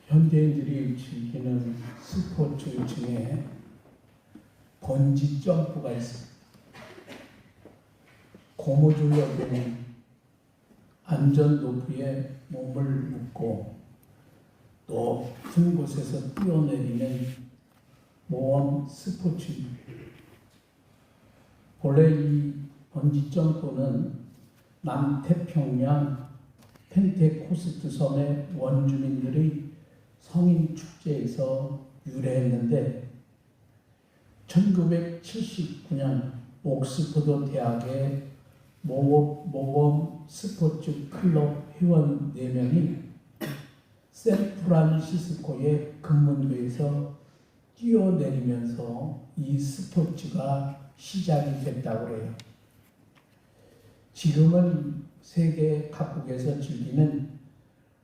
현대인들이 즐기는 스포츠 중에 번지 점프가 있습니다. 고무줄로 안전 높이에 몸을 묶고 높은 곳에서 뛰어내리는 모험 스포츠입니다. 본래 이 번지 점프는 남태평양 펜테코스트 섬의 원주민들의 성인 축제에서 유래했는데 1979년 옥스퍼드 대학의 모범 스포츠 클럽 회원 4명이 샌프란시스코의 금문교에서 뛰어내리면서 이 스포츠가 시작이 됐다고 해요. 지금은 세계 각국에서 즐기는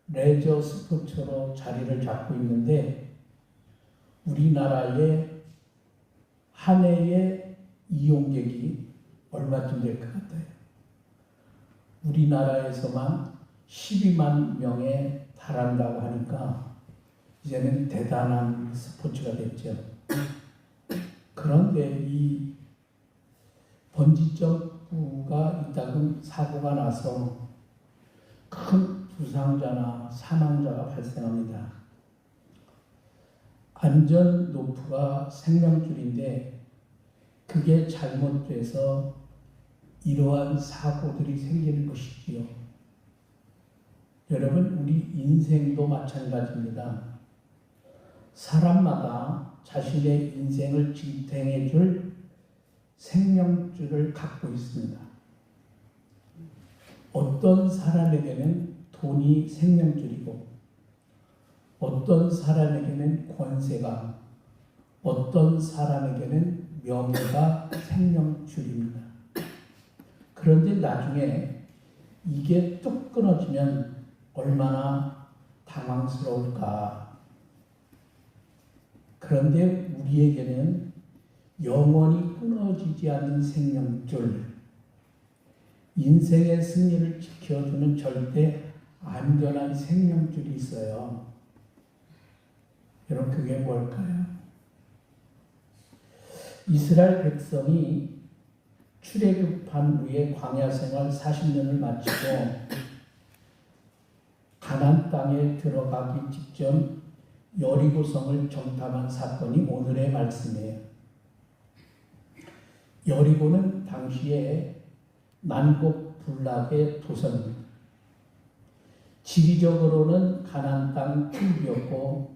레저 스포츠로 자리를 잡고 있는데 우리나라의 한 해의 이용객이 얼마쯤 될 것 같아요? 우리나라에서만 12만 명에 달한다고 하니까 이제는 대단한 스포츠가 됐죠. 그런데 이 번지점프가 이따금 사고가 나서 큰 부상자나 사망자가 발생합니다. 안전 노프가 생명줄인데 그게 잘못돼서 이러한 사고들이 생기는 것이지요. 여러분, 우리 인생도 마찬가지입니다. 사람마다 자신의 인생을 지탱해 줄 생명줄을 갖고 있습니다. 어떤 사람에게는 돈이 생명줄이고 어떤 사람에게는 권세가, 어떤 사람에게는 명예가 생명줄입니다. 그런데 나중에 이게 뚝 끊어지면 얼마나 당황스러울까. 그런데 우리에게는 영원히 끊어지지 않는 생명줄, 인생의 승리를 지켜주는 절대 안전한 생명줄이 있어요. 여러분, 그게 뭘까요? 이스라엘 백성이 출애굽한 후에 광야 생활 40년을 마치고 가나안 땅에 들어가기 직전 여리고성을 정탐한 사건이 오늘의 말씀이에요. 여리고는 당시에 난곡불락의 도성입니다. 지리적으로는 가나안 땅 trung 부였고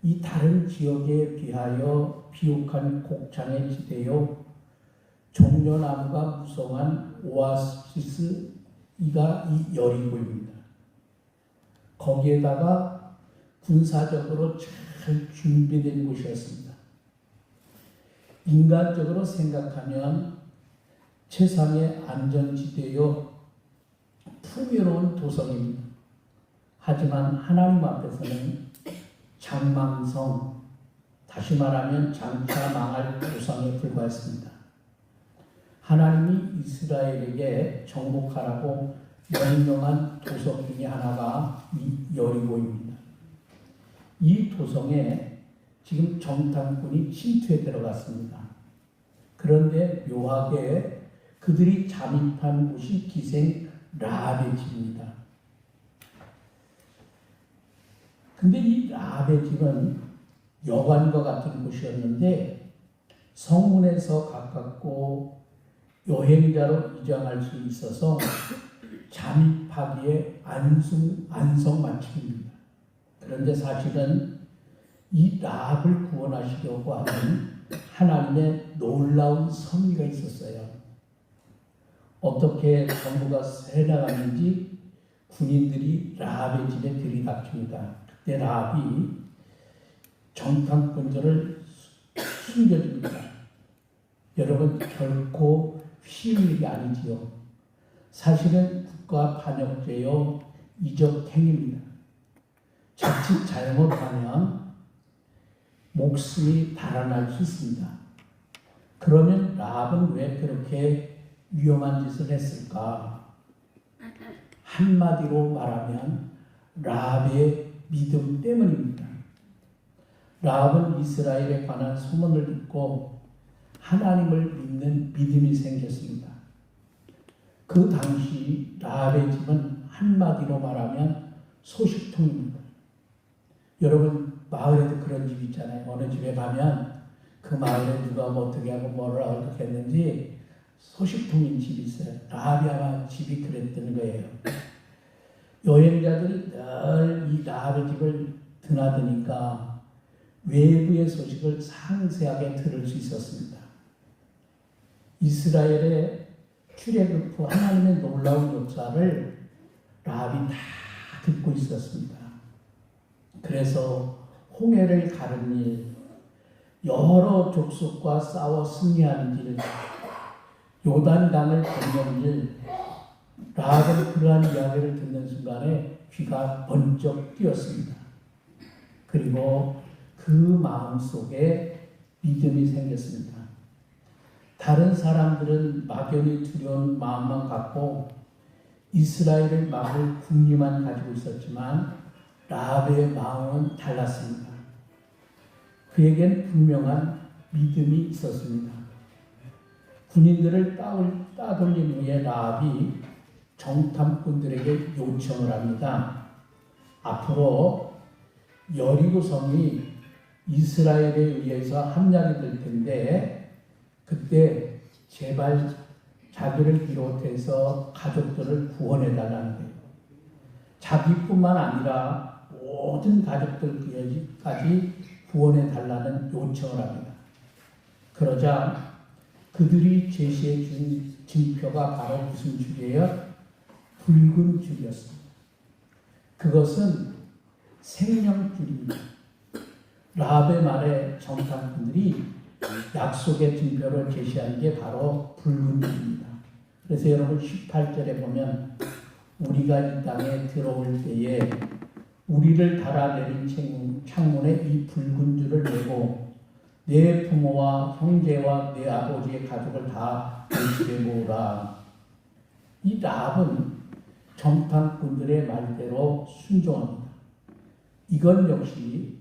이 다른 지역에 비하여 비옥한 곡창의 지대요 종려나무가 무성한 오아시스, 이가 이 여리고입니다. 거기에다가 군사적으로 잘 준비된 곳이었습니다. 인간적으로 생각하면 최상의 안전지대요 풍요로운 도성입니다. 하지만 하나님 앞에서는 장망성, 다시 말하면 장차 망할 도성에 불과했습니다. 하나님이 이스라엘에게 정복하라고 명령한 도성 중에 하나가 이 여리고입니다. 이 도성에 지금 정탐꾼이 침투해 들어갔습니다. 그런데 묘하게 그들이 잠입한 곳이 기생 라합의 집입니다. 근데 이 라합의 집은 여관과 같은 곳이었는데 성문에서 가깝고 여행자로 입장할 수 있어서 잠입하기에 안성맞춤입니다. 그런데 사실은 이 라합을 구원하시려고 하는 하나님의 놀라운 섭리가 있었어요. 어떻게 정부가 새나갔는지 군인들이 라합의 집에 들이닥칩니다. 그때 라합이 정탐꾼들을 숨겨줍니다. 여러분, 결코 쉬운 일이 아니지요. 사실은 국가 반역죄요 이적행위입니다. 자칫 잘못하면 목숨이 달아날 수 있습니다. 그러면 라합은 왜 그렇게 위험한 짓을 했을까? 한마디로 말하면 라합의 믿음 때문입니다. 라합은 이스라엘에 관한 소문을 듣고 하나님을 믿는 믿음이 생겼습니다. 그 당시 라합의 집은 한마디로 말하면 소식통입니다. 여러분 마을에도 그런 집 있잖아요. 어느 집에 가면 그 마을에 누가 뭐 어떻게 하고 뭐를 어떻게 했는지 소식통인 집이 있어요. 라합이 아마 집이 그랬던 거예요. 여행자들이 늘 이 라합의 집을 드나드니까 외부의 소식을 상세하게 들을 수 있었습니다. 이스라엘의 출애굽 후 하나님의 놀라운 역사를 라합이 다 듣고 있었습니다. 그래서 홍해를 가른 일, 여러 족속과 싸워 승리하는 일, 요단강을 건너는 일, 라합은 그러한 이야기를 듣는 순간에 귀가 번쩍 뛰었습니다. 그리고 그 마음속에 믿음이 생겼습니다. 다른 사람들은 막연히 두려운 마음만 갖고 이스라엘을 막을 궁리만 가지고 있었지만 라합의 마음은 달랐습니다. 그에겐 분명한 믿음이 있었습니다. 군인들을 따돌린 후에 라합이 정탐꾼들에게 요청을 합니다. 앞으로 여리고 성이 이스라엘에 의해서 함락이 될 텐데 그때 제발 자기를 비롯해서 가족들을 구원해달라는 거예요. 자기뿐만 아니라 모든 가족들까지 구원해달라는 요청을 합니다. 그러자 그들이 제시해 준 징표가 바로 무슨 줄이에요? 붉은 줄이었습니다. 그것은 생명줄입니다. 라합의 말에 정탐꾼들이 약속의 징표를 제시한 게 바로 붉은 줄입니다. 그래서 여러분 18절에 보면 우리가 이 땅에 들어올 때에 우리를 달아내린 창문에 이 붉은 줄을 내고 내 부모와 형제와 내 아버지의 가족을 다 돌집에 모으라. 이 라합은 정탐꾼들의 말대로 순종합니다. 이건 역시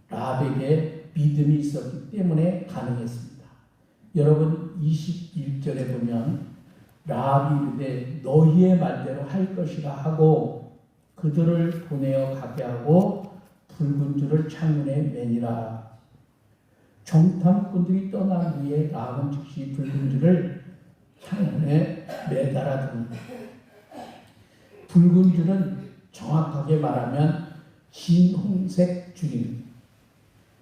라합에게 믿음이 있었기 때문에 가능했습니다. 여러분 21절에 보면 라합이 이르되 너희의 말대로 할 것이라 하고 그들을 보내어 가게 하고 붉은 줄을 창문에 매니라. 정탐꾼들이 떠난 후에 라합은 즉시 붉은 줄을 창문에 매달아 둡니다. 붉은 줄은 정확하게 말하면 진홍색 줄입니다.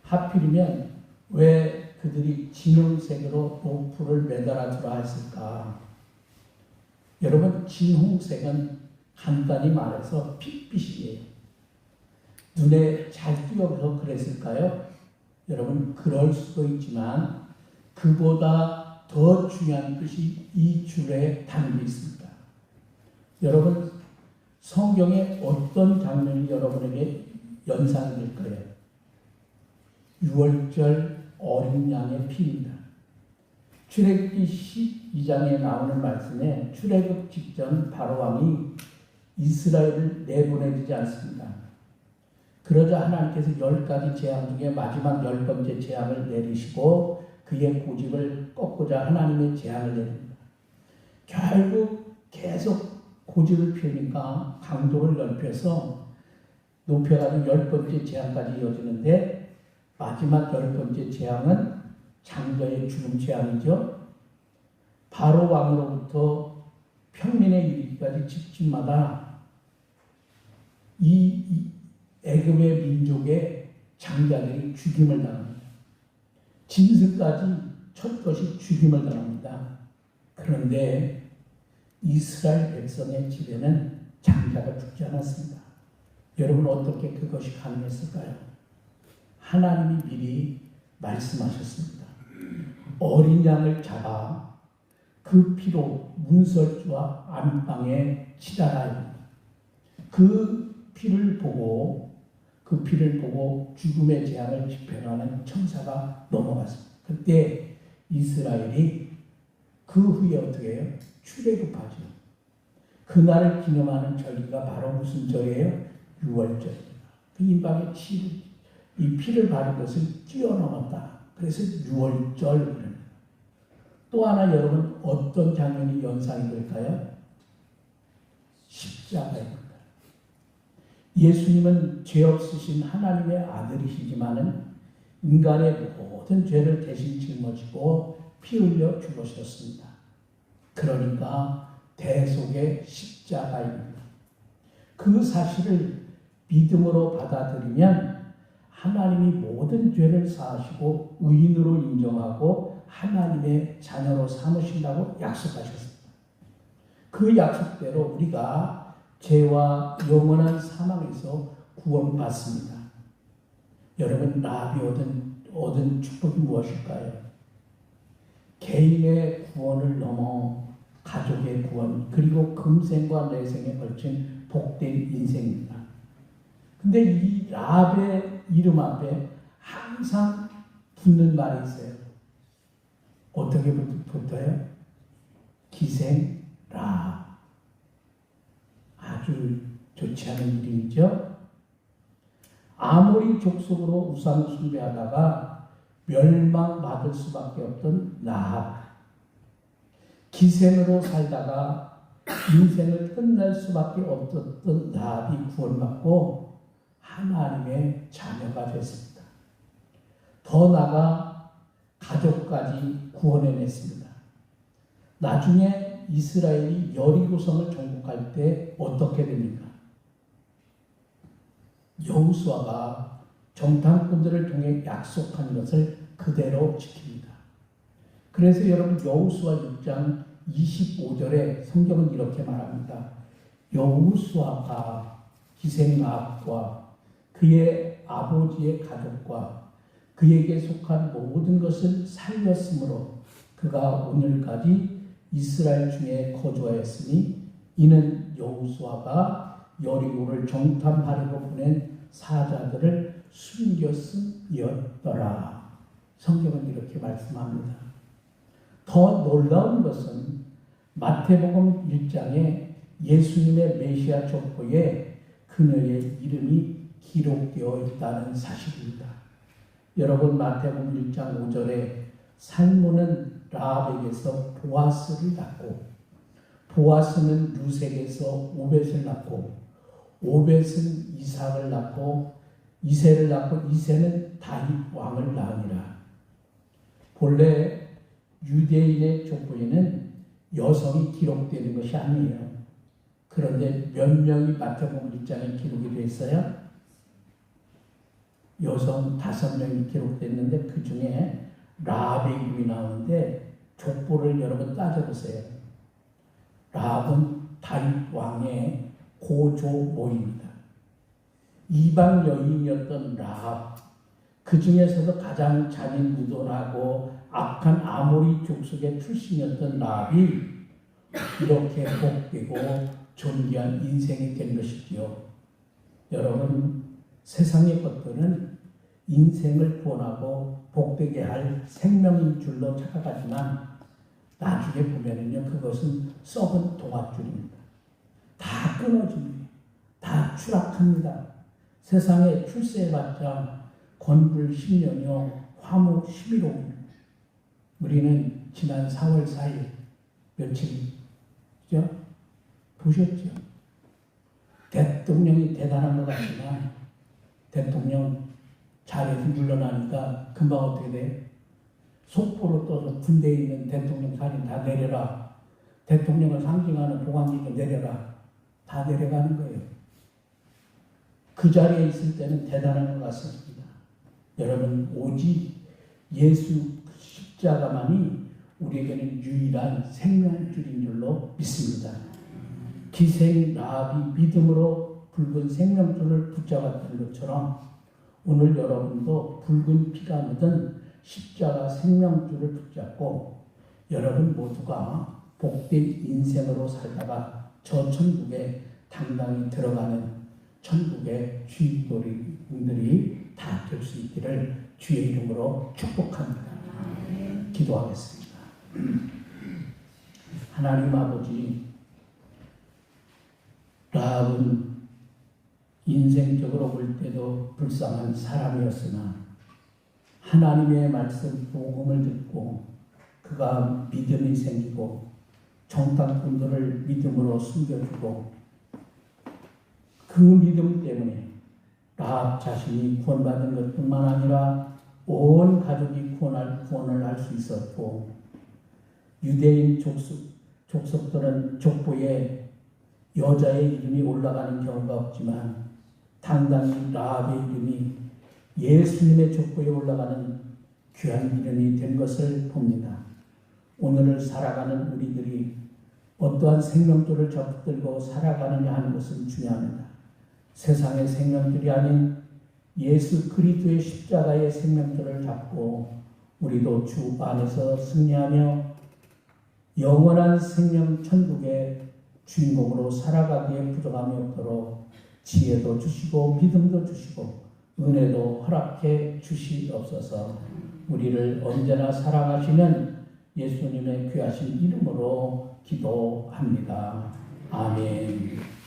하필이면 왜 그들이 진홍색으로 로프를 매달아 두라 했을까? 여러분 진홍색은 간단히 말해서 핏빛이에요. 눈에 잘 띄어서 그랬을까요? 여러분 그럴 수도 있지만 그보다 더 중요한 뜻이 이 줄에 담겨 있습니다. 여러분 성경의 어떤 장면이 여러분에게 연상이 될 거예요? 유월절 어린 양의 피입니다. 출애굽기 12장에 나오는 말씀에 출애굽 직전 바로왕이 이스라엘을 내보내지 않습니다. 그러자 하나님께서 10가지 재앙 중에 마지막 10번째 재앙을 내리시고 그의 고집을 꺾고자 하나님의 재앙을 내립니다. 결국 계속 고집을 피우니까 강도를 넓혀서 높여가지고 10번째 재앙까지 이어지는데 마지막 10번째 재앙은 장자의 죽음 재앙이죠. 바로 왕으로부터 평민에 이르기까지 집집마다 이 애굽의 민족의 장자들이 죽임을 당합니다. 짐승까지 첫 것이 죽임을 당합니다. 그런데 이스라엘 백성의 집에는 장자가 죽지 않았습니다. 여러분 어떻게 그것이 가능했을까요? 하나님이 미리 말씀하셨습니다. 어린 양을 잡아 그 피로 문설주와 안방에 치달아야 그 피를 보고 죽음의 재앙을 집행하는 천사가 넘어갔습니다. 그때 이스라엘이 그 후에 어떻게 해요? 출애굽하죠. 그날을 기념하는 절기가 바로 무슨 절이에요? 유월절입니다. 그 임박에 이 피를 바른 것을 뛰어넘었다. 그래서 6월절. 또 하나 여러분 어떤 장면이 연상이 될까요? 십자가입니다. 예수님은 죄 없으신 하나님의 아들이시지만은 인간의 모든 죄를 대신 짊어지고 피 흘려 죽으셨습니다. 그러니까 대속의 십자가입니다. 그 사실을 믿음으로 받아들이면 하나님이 모든 죄를 사하시고 의인으로 인정하고 하나님의 자녀로 삼으신다고 약속하셨습니다. 그 약속대로 우리가 죄와 영원한 사망에서 구원받습니다. 여러분, 라합이 얻은 축복이 무엇일까요? 개인의 구원을 넘어 가족의 구원, 그리고 금생과 내생에 걸친 복된 인생입니다. 근데 이 라합의 이름 앞에 항상 붙는 말이 있어요. 어떻게 붙어요? 기생 라합. 아주 좋지 않은 이름이죠. 아모리 족속으로 우상 숭배하다가 멸망받을 수밖에 없던 라합. 기생으로 살다가 인생을 끝낼 수밖에 없었던 라합이 구원받고 하나님의 자녀가 됐습니다. 더 나아가 가족까지 구원해냈습니다. 나중에 이스라엘이 여리고성을 정복할 때 어떻게 됩니까? 여호수아가 정탐꾼들을 통해 약속한 것을 그대로 지킵니다. 그래서 여러분 여호수아 6장 25절에 성경은 이렇게 말합니다. 여호수아가 기생 라합과 그의 아버지의 가족과 그에게 속한 모든 것을 살렸으므로 그가 오늘까지 이스라엘 중에 거주하였으니 이는 여호수아가 여리고를 정탐하려고 보낸 사자들을 숨겼음이었더라. 성경은 이렇게 말씀합니다. 더 놀라운 것은 마태복음 1장에 예수님의 메시아 족보에 그녀의 이름이 기록되어 있다는 사실입니다. 여러분 마태복음 1장 5절에 살몬은 라합에게서 보아스를 낳고 보아스는 루색에서 오벳을 낳고 오벳은 이삭을 낳고 이새를 낳고 이새는 다윗 왕을 낳으니라. 본래 유대인의 족보에는 여성이 기록되는 것이 아니에요. 그런데 몇 명이 마태복음 1장에 기록이 되어 있어요? 여성 5명이 기록됐는데 그 중에 라합의 이름이 나오는데 족보를 여러분 따져보세요. 라합은 다윗 왕의 고조모입니다. 이방 여인이었던 라합, 그 중에서도 가장 잔인무도하고 악한 아모리 족속의 출신이었던 라합이 이렇게 복되고 존귀한 인생이 된 것이지요. 여러분, 세상의 것들은 인생을 구원하고 복되게 할 생명인 줄로 착각하지만 나중에 보면은요, 그것은 썩은 동아줄입니다. 다 끊어집니다. 다 추락합니다. 세상에 출세해봤자 권불 10년이요, 화무 11호입니다. 우리는 지난 4월 4일 며칠이죠? 보셨죠? 대통령이 대단한 것 같지만 대통령 자리에서 물러나니까 금방 어떻게 돼? 속보로 떠서 군대에 있는 대통령 사진 다 내려라. 대통령을 상징하는 보관기도 내려라. 다 내려가는 거예요. 그 자리에 있을 때는 대단한 것 같습니다. 여러분, 오직 예수 십자가만이 우리에게는 유일한 생명줄인 줄로 믿습니다. 기생 라합이 믿음으로 붉은 생명줄을 붙잡았던 것처럼 오늘 여러분도 붉은 피가 묻은 십자가 생명줄을 붙잡고 여러분 모두가 복된 인생으로 살다가 저 천국에 당당히 들어가는 천국의 주인들이 다 될 수 있기를 주의 이름으로 축복합니다. 기도하겠습니다. 하나님 아버지, 라합은 인생적으로 볼 때도 불쌍한 사람이었으나 하나님의 말씀 복음을 듣고 그가 믿음이 생기고 정탐꾼들을 믿음으로 숨겨주고 그 믿음 때문에 라합 자신이 구원받은 것뿐만 아니라 온 가족이 구원을 할 수 있었고 유대인 족속들은 족보에 여자의 이름이 올라가는 경우가 없지만 당당히 라합의 이름이 예수님의 족보에 올라가는 귀한 이름이 된 것을 봅니다. 오늘을 살아가는 우리들이 어떠한 생명줄을 잡들고 살아가느냐 하는 것은 중요합니다. 세상의 생명줄이 아닌 예수 그리스도의 십자가의 생명줄을 잡고 우리도 주 안에서 승리하며 영원한 생명 천국의 주인공으로 살아가기에 부족함이 없도록 지혜도 주시고 믿음도 주시고 은혜도 허락해 주시옵소서. 우리를 언제나 사랑하시는 예수님의 귀하신 이름으로 기도합니다. 아멘.